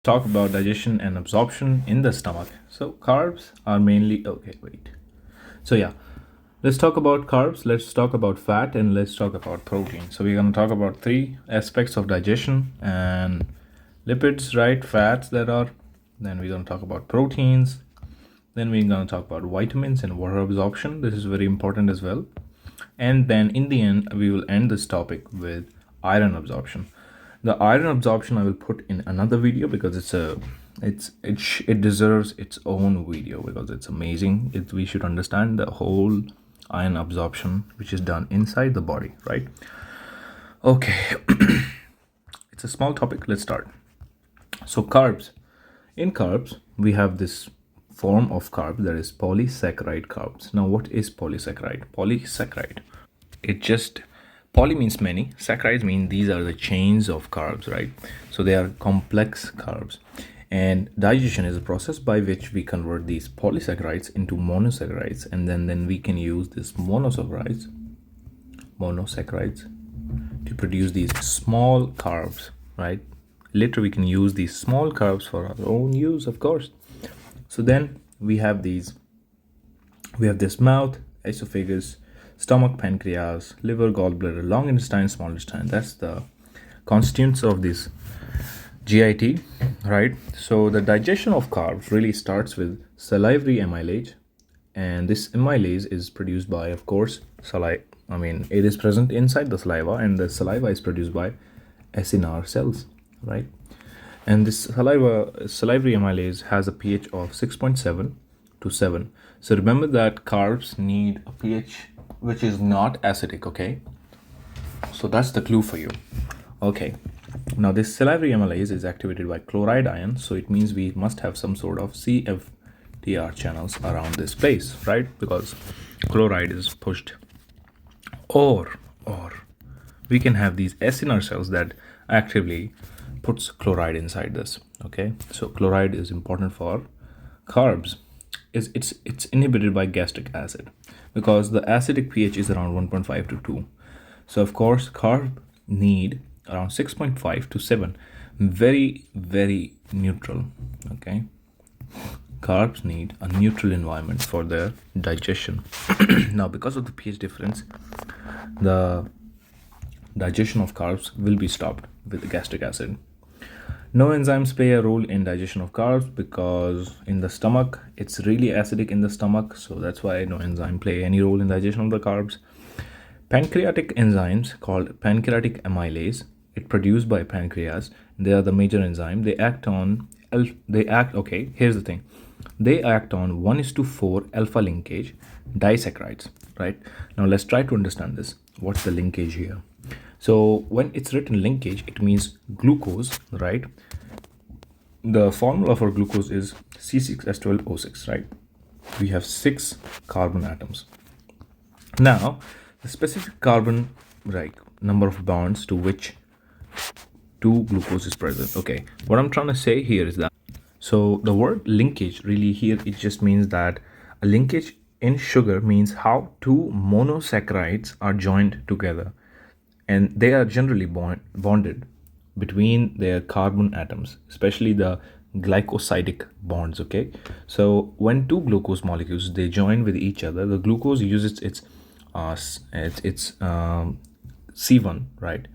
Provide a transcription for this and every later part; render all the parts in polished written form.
Talk about digestion and absorption in the stomach. So carbs are mainly okay, wait. So yeah, let's talk about carbs, let's talk about fat, and let's talk about protein. So we're going to talk about three aspects of digestion and lipids, right? Fats that are, then we're going to talk about proteins, then we're going to talk about vitamins and water absorption. This is very important as well. And then in the end, we will end this topic with iron absorption. The iron absorption I will put in another video because it deserves its own video because it's amazing. We should understand the whole iron absorption which is done inside the body, right? Okay, it's a small topic. Let's start. So carbs. In carbs, we have this form of carb that is polysaccharide carbs. Now, what is polysaccharide? Polysaccharide. It just poly means many, saccharides mean these are the chains of carbs, right? So they are complex carbs. And digestion is a process by which we convert these polysaccharides into monosaccharides, and then we can use this monosaccharides to produce these small carbs, right? Later we can use these small carbs for our own use, of course. So then we have this mouth, esophagus, stomach, pancreas, liver, gallbladder, long intestine, small intestine. That's the constituents of this GIT, right? So the digestion of carbs really starts with salivary amylase, and this amylase is produced by, of course, saliva. I mean, it is present inside the saliva, and the saliva is produced by acinar cells, right? And this salivary amylase has a pH of 6.7 to 7. So remember that carbs need a pH which is not acidic, okay? So that's the clue for you. Okay, now this salivary amylase is activated by chloride ion, so it means we must have some sort of CFTR channels around this place, right? Because chloride is pushed. Or we can have these acinar cells that actively puts chloride inside this, okay? So chloride is important for carbs. It's inhibited by gastric acid because the acidic pH is around 1.5 to 2. So of course carb need around 6.5 to 7. Very, very neutral, okay? Carbs need a neutral environment for their digestion. Now because of the pH difference, the digestion of carbs will be stopped with gastric acid. No enzymes play a role in digestion of carbs because in the stomach, it's really acidic in the stomach. So that's why no enzyme play any role in digestion of the carbs. Pancreatic enzymes called pancreatic amylase, it produced by pancreas. They are the major enzyme. They act, okay, here's the thing. They act on 1:4 alpha linkage disaccharides, right? Now let's try to understand this. What's the linkage here? So when it's written linkage, it means glucose, right? The formula for glucose is C6H12O6, right? We have 6 carbon atoms. Now, the specific carbon, right, number of bonds to which 2 glucose is present. Okay, what I'm trying to say here is that, so the word linkage really here, it just means that a linkage in sugar means how 2 monosaccharides are joined together, and they are generally bonded between their carbon atoms, especially the glycosidic bonds, okay? So when 2 glucose molecules, they join with each other, the glucose uses its C1, right?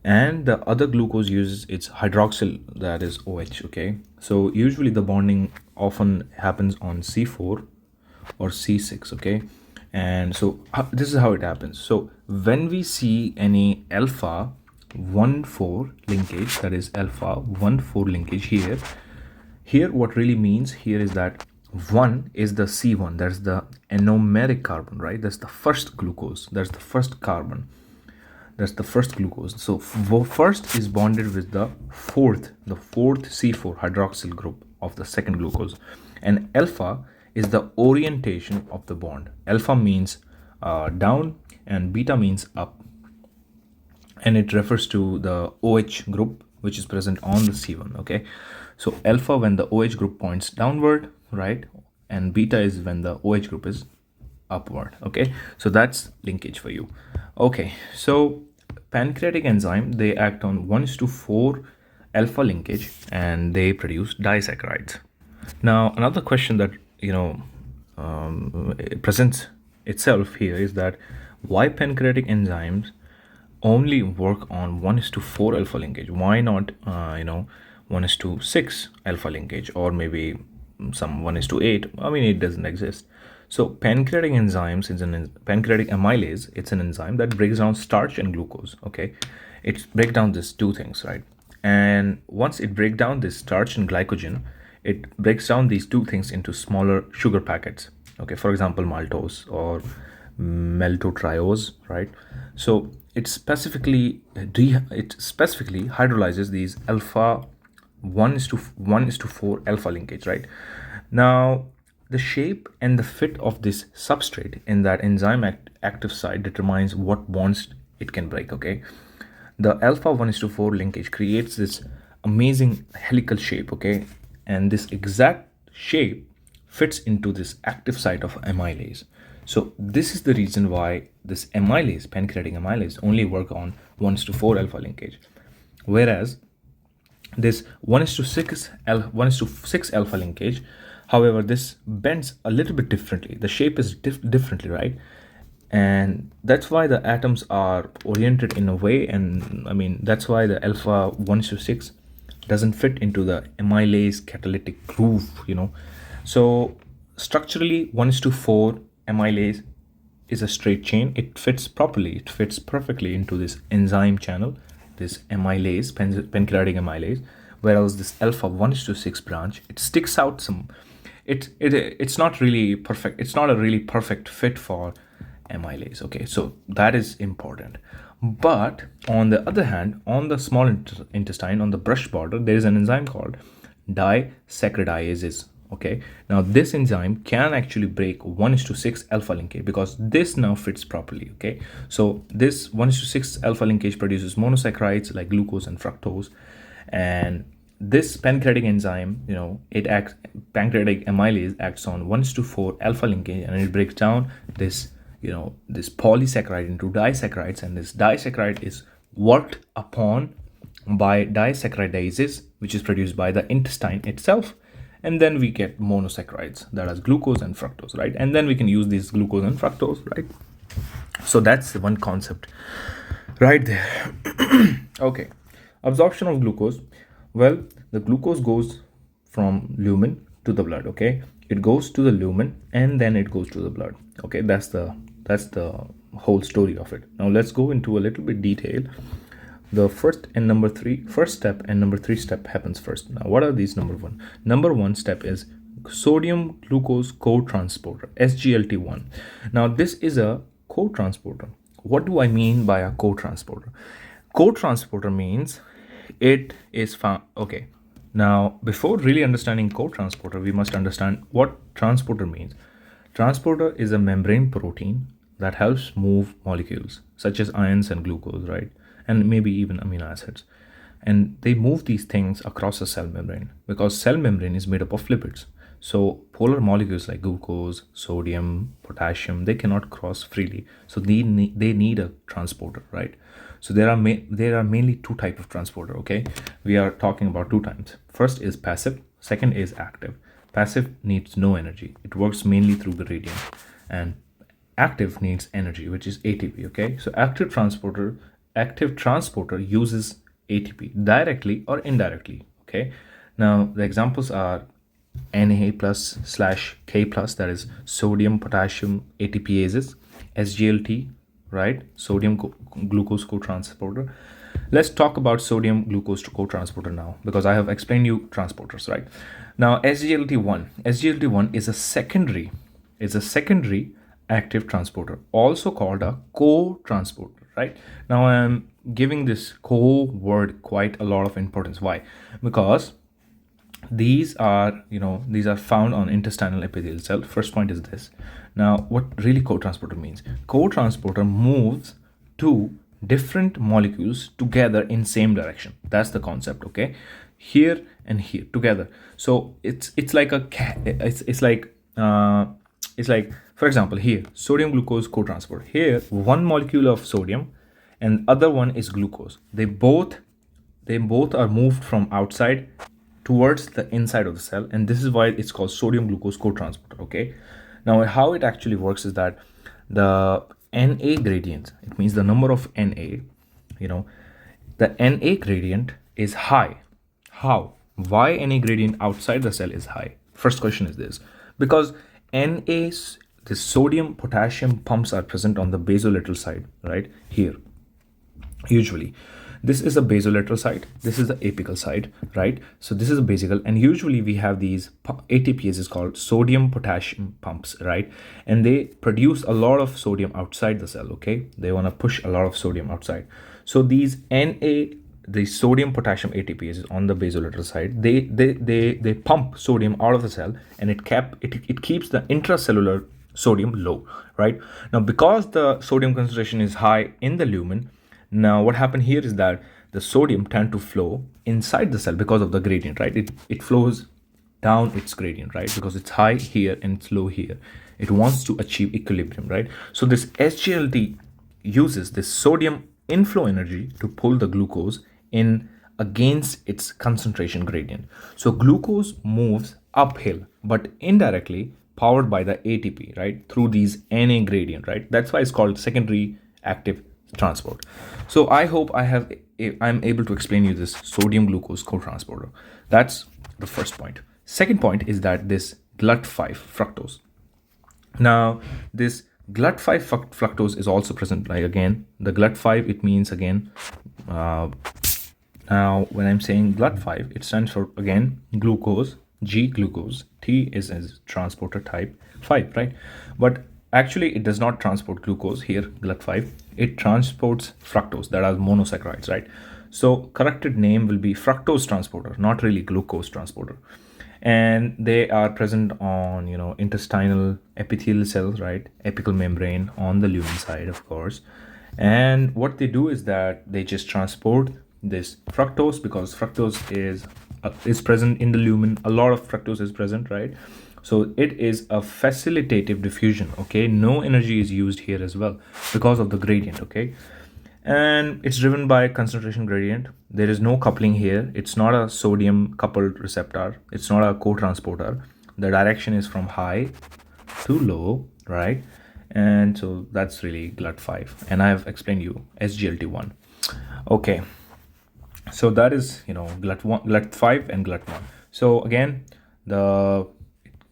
And the other glucose uses its hydroxyl, that is OH, okay? So usually the bonding often happens on C4 or C6, okay? And so this is how it happens. So when we see any alpha 1,4 linkage, that is alpha 1,4 linkage here what really means here is that 1 is the C1, that's the anomeric carbon, right? That's the first glucose, that's the first carbon, that's the first glucose. So first is bonded with the fourth C4 hydroxyl group of the second glucose, and alpha is the orientation of the bond. Alpha means down and beta means up, and it refers to the OH group which is present on the C1, okay? So alpha when the OH group points downward, right? And beta is when the OH group is upward, okay? So that's linkage for you. Okay, so pancreatic enzyme, they act on 1:4 alpha linkage and they produce disaccharides. Now, another question that it presents itself here is that why pancreatic enzymes only work on 1:4 alpha linkage? Why not 1:6 alpha linkage, or maybe some 1:8? I mean, it doesn't exist. So pancreatic enzymes is pancreatic amylase. It's an enzyme that breaks down starch and glucose. Okay, it breaks down these two things, right? And once it breaks down this starch and glycogen, it breaks down these two things into smaller sugar packets. Okay, for example, maltose or maltotriose, right? So it specifically hydrolyzes these alpha 1:4 alpha linkage, right? Now, the shape and the fit of this substrate in that enzyme active site determines what bonds it can break. Okay, the alpha 1:4 linkage creates this amazing helical shape. Okay, and this exact shape fits into this active site of amylase. So this is the reason why this amylase, pancreatic amylase, only work on 1:4 alpha linkage, whereas this 1:6 alpha linkage, however, this bends a little bit differently. The shape is differently, right? And that's why the atoms are oriented in a way, and I mean that's why the alpha 1:6 doesn't fit into the amylase catalytic groove, So structurally 1:4 amylase is a straight chain. It fits properly, it fits perfectly into this enzyme channel, this amylase, pancreatic amylase, whereas this alpha 1:6 branch, it sticks out some. It's not really perfect. It's not a really perfect fit for amylase. Okay, so that is important. But on the other hand, on the small intestine, on the brush border, there is an enzyme called disaccharidases. Okay, now this enzyme can actually break 1:6 alpha linkage because this now fits properly. Okay, so this 1:6 alpha linkage produces monosaccharides like glucose and fructose, and this pancreatic enzyme, pancreatic amylase acts on 1:4 alpha linkage, and it breaks down this this polysaccharide into disaccharides, and this disaccharide is worked upon by disaccharidases, which is produced by the intestine itself, and then we get monosaccharides, that is glucose and fructose, right? And then we can use these glucose and fructose, right? So that's the one concept right there. Okay, absorption of glucose. Well, the glucose goes from lumen to the blood. Okay, it goes to the lumen and then it goes to the blood. Okay, that's the whole story of it. Now let's go into a little bit detail. The first step and number three step happens first. Now, what are these? Number one step is sodium glucose co-transporter, SGLT1. Now, this is a co-transporter. What do I mean by a co-transporter? Co-transporter means it is found. Okay, now before really understanding co-transporter, we must understand what transporter means. Transporter is a membrane protein that helps move molecules such as ions and glucose, right? And maybe even amino acids. And they move these things across a cell membrane because cell membrane is made up of lipids. So polar molecules like glucose, sodium, potassium, they cannot cross freely. So they need a transporter, right? So there are mainly two types of transporter, okay? We are talking about two types. First is passive, second is active. Passive needs no energy. It works mainly through gradient. And active needs energy, which is ATP, okay? So active transporter uses ATP directly or indirectly, okay? Now the examples are Na+/K+, that is sodium potassium ATPases, SGLT, right? Sodium glucose co-transporter. Let's talk about sodium glucose co-transporter now, because I have explained you transporters, right? Now SGLT1 is a secondary active transporter, also called a co-transporter, right? Now I am giving this co-word quite a lot of importance. Why? Because these are found on intestinal epithelial cell. First point is this. Now, what really co-transporter means? Co-transporter moves two different molecules together in same direction. That's the concept, okay? Here and here together. So it's like for example, here sodium glucose co-transport. Here one molecule of sodium and other one is glucose. They both they both are moved from outside towards the inside of the cell, and this is why it's called sodium glucose cotransporter. Okay, now how it actually works is that the Na gradient, it means the number of Na, you know, the Na gradient is high. How? Why Na gradient outside the cell is high? First question is this: because NA's, the sodium potassium pumps are present on the basolateral side, right here. Usually this is a basolateral side, this is the apical side, right? So this is a basical, and usually we have these ATPs is called sodium potassium pumps, right? And they produce a lot of sodium outside the cell. Okay, they want to push a lot of sodium outside. So these the sodium potassium ATPs on the basolateral side, they pump sodium out of the cell, and it keeps the intracellular sodium low, right? Now because the sodium concentration is high in the lumen, now what happened here is that the sodium tend to flow inside the cell because of the gradient, right? It flows down its gradient, right? Because it's high here and it's low here. It wants to achieve equilibrium, right? So this SGLT uses this sodium inflow energy to pull the glucose in against its concentration gradient. So glucose moves uphill, but indirectly powered by the ATP, right? Through these Na gradient, right? That's why it's called secondary active transport. So I hope I'm able to explain you this sodium glucose cotransporter. That's the first point. Second point is that this GLUT5 fructose. Now this GLUT5 fructose is also present. Like again, the GLUT5, it means again, now when I'm saying GLUT5, it stands for again glucose, G glucose, T is transporter type 5, right? But actually it does not transport glucose here, GLUT5. It transports fructose, that are monosaccharides, right? So corrected name will be fructose transporter, not really glucose transporter. And they are present on, intestinal epithelial cells, right? Apical membrane on the lumen side, of course. And what they do is that they just transport this fructose, because fructose is present in the lumen. A lot of fructose is present, right? So it is a facilitative diffusion. Okay, no energy is used here as well because of the gradient. Okay, and it's driven by concentration gradient. There is no coupling here. It's not a sodium coupled receptor. It's not a cotransporter. The direction is from high to low, right? And so that's really GLUT5, and I have explained you SGLT1. Okay, so that is GLUT1, GLUT5 and GLUT1. So again, the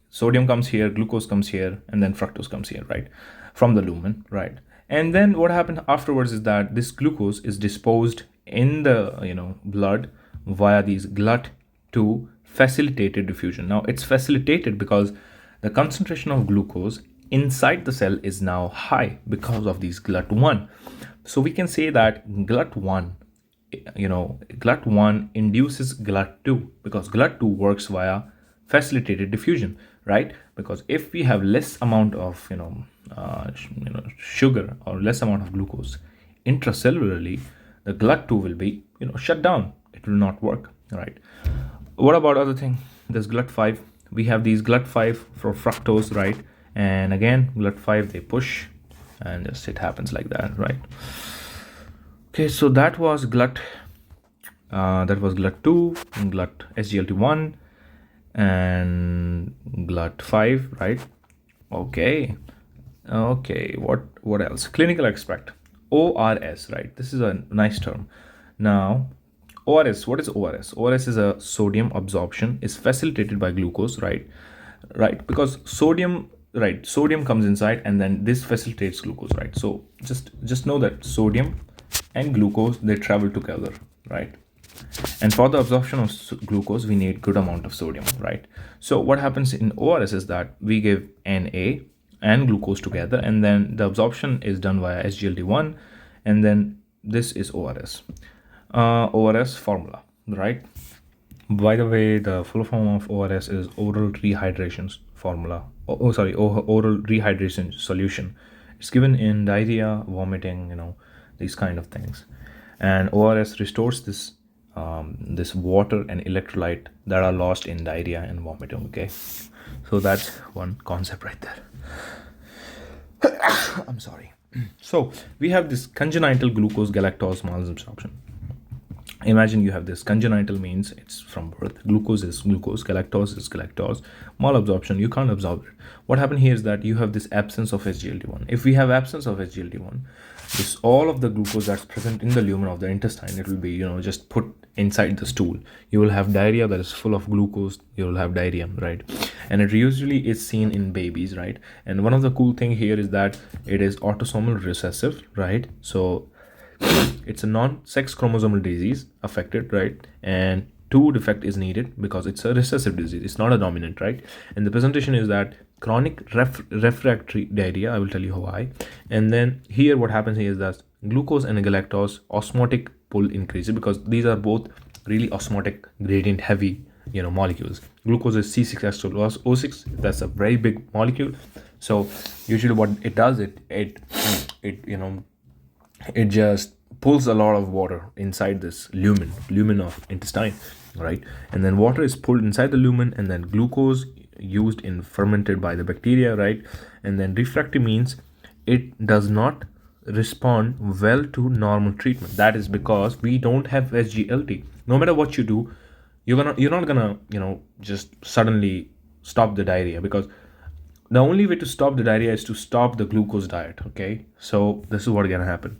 sodium comes here, glucose comes here, and then fructose comes here, right? From the lumen, right? And then what happened afterwards is that this glucose is disposed in the blood via these GLUT2 facilitated diffusion. Now it's facilitated because the concentration of glucose inside the cell is now high because of these GLUT1. So we can say that GLUT1 induces GLUT2, because GLUT2 works via facilitated diffusion, right? Because if we have less amount of sugar or less amount of glucose intracellularly, the GLUT2 will be shut down. It will not work, right? What about other thing? There's GLUT5. We have these GLUT5 for fructose, right? And again, GLUT5, they push, and just it happens like that, right? Okay, so that was GLUT2, GLUT SGLT1, and GLUT5, right? Okay, what else? Clinical aspect, ORS, right? This is a nice term. Now ORS, what is ORS? ORS is a sodium absorption, is facilitated by glucose, right? Because sodium comes inside, and then this facilitates glucose, right? So just know that sodium and glucose, they travel together, right? And for the absorption of glucose, we need good amount of sodium, right? So what happens in ORS is that we give Na and glucose together, and then the absorption is done via SGLT1, and then this is ORS. ORS formula, right? By the way, the full form of ORS is oral rehydration formula. Oral rehydration solution. It's given in diarrhea, vomiting, these kind of things. And ORS restores this water and electrolyte that are lost in diarrhea and vomiting. Okay, so that's one concept right there. I'm sorry. So we have this congenital glucose galactose malabsorption. Imagine you have this congenital, means it's from birth. Glucose is glucose, galactose is galactose. Malabsorption, you can't absorb it. What happened here is that you have this absence of SGLT1. If we have absence of SGLT1, this all of the glucose that's present in the lumen of the intestine, it will be, just put inside the stool. You will have diarrhea that is full of glucose. You will have diarrhea, right? And it usually is seen in babies, right? And one of the cool thing here is that it is autosomal recessive, right? So it's a non-sex chromosomal disease affected, right? And two defect is needed because it's a recessive disease. It's not a dominant, right? And the presentation is that chronic refractory diarrhea. I will tell you why. And then here what happens here is that glucose and galactose osmotic pull increases, because these are both really osmotic gradient heavy molecules. Glucose is C6H12O6. That's a very big molecule. So usually what it does, it just pulls a lot of water inside this lumen of intestine, right? And then water is pulled inside the lumen, and then glucose used in fermented by the bacteria, right? And then refractory means it does not respond well to normal treatment. That is because we don't have SGLT. No matter what you do, you're not gonna just suddenly stop the diarrhea, because the only way to stop the diarrhea is to stop the glucose diet. Okay, so this is what gonna happen.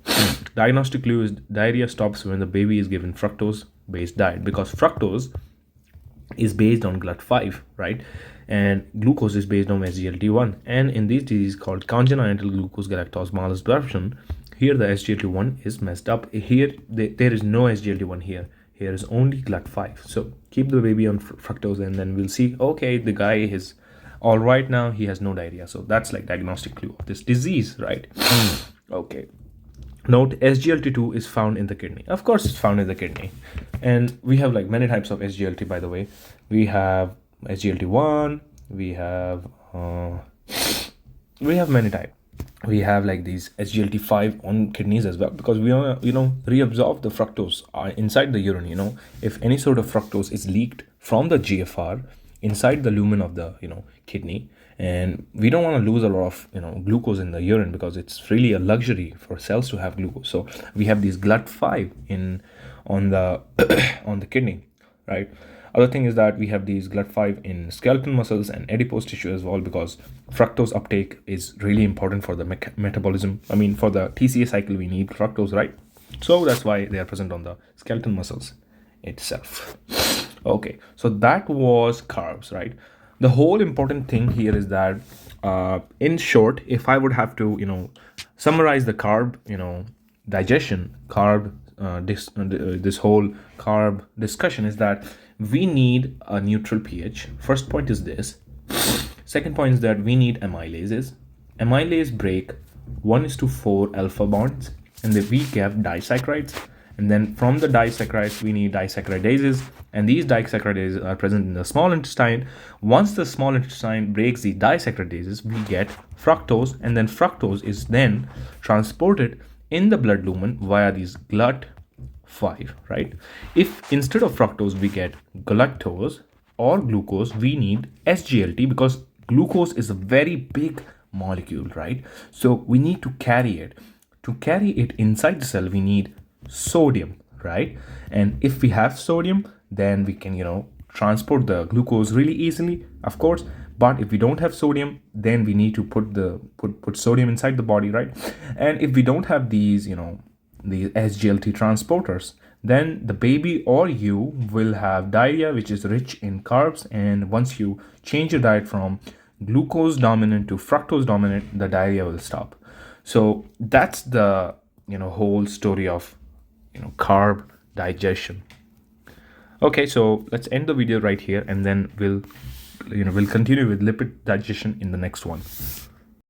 Diagnostic clue is diarrhea stops when the baby is given fructose based diet, because fructose is based on GLUT5, right? And glucose is based on SGLT1. And in this disease called congenital glucose galactose malabsorption, here the SGLT1 is messed up. Here there is no SGLT1 here. Here is only GLUT5. So keep the baby on fructose, and then we'll see, okay, the guy is all right now, he has no diarrhea. So that's like diagnostic clue of this disease, right? Okay. Note, SGLT2 is found in the kidney. Of course, it's found in the kidney. And we have like many types of SGLT, by the way. We have SGLT1, we have many types. We have like these SGLT5 on kidneys as well, because we want to, reabsorb the fructose inside the urine. If any sort of fructose is leaked from the GFR inside the lumen of the kidney, and we don't want to lose a lot of glucose in the urine, because it's really a luxury for cells to have glucose. So we have these GLUT5 on the on the kidney, right? Other thing is that we have these GLUT5 in skeletal muscles and adipose tissue as well, because fructose uptake is really important for the metabolism. I mean, for the TCA cycle, we need fructose, right? So that's why they are present on the skeletal muscles itself. Okay, so that was carbs, right? The whole important thing here is that, in short, if I would have to, summarize the carb, digestion, this whole carb discussion, is that we need a neutral pH. First point is this. Second point is that we need amylases. Amylase break 1:4 alpha bonds, and then we have disaccharides. And then from the disaccharides, we need disaccharidases, and these disaccharidases are present in the small intestine. Once the small intestine breaks the disaccharidases, we get fructose, and then fructose is then transported in the blood lumen via these GLUT5, right? If instead of fructose we get galactose or glucose, we need SGLT, because glucose is a very big molecule, right? So we need to carry it. To carry it inside the cell, we need sodium, right? And if we have sodium, then we can transport the glucose really easily, of course. But if we don't have sodium, then we need to put sodium inside the body, right? And if we don't have these these SGLT transporters, then the baby or you will have diarrhea, which is rich in carbs. And once you change your diet from glucose dominant to fructose dominant, the diarrhea will stop. So that's the whole story of carb digestion. Okay, so let's end the video right here, and then we'll continue with lipid digestion in the next one.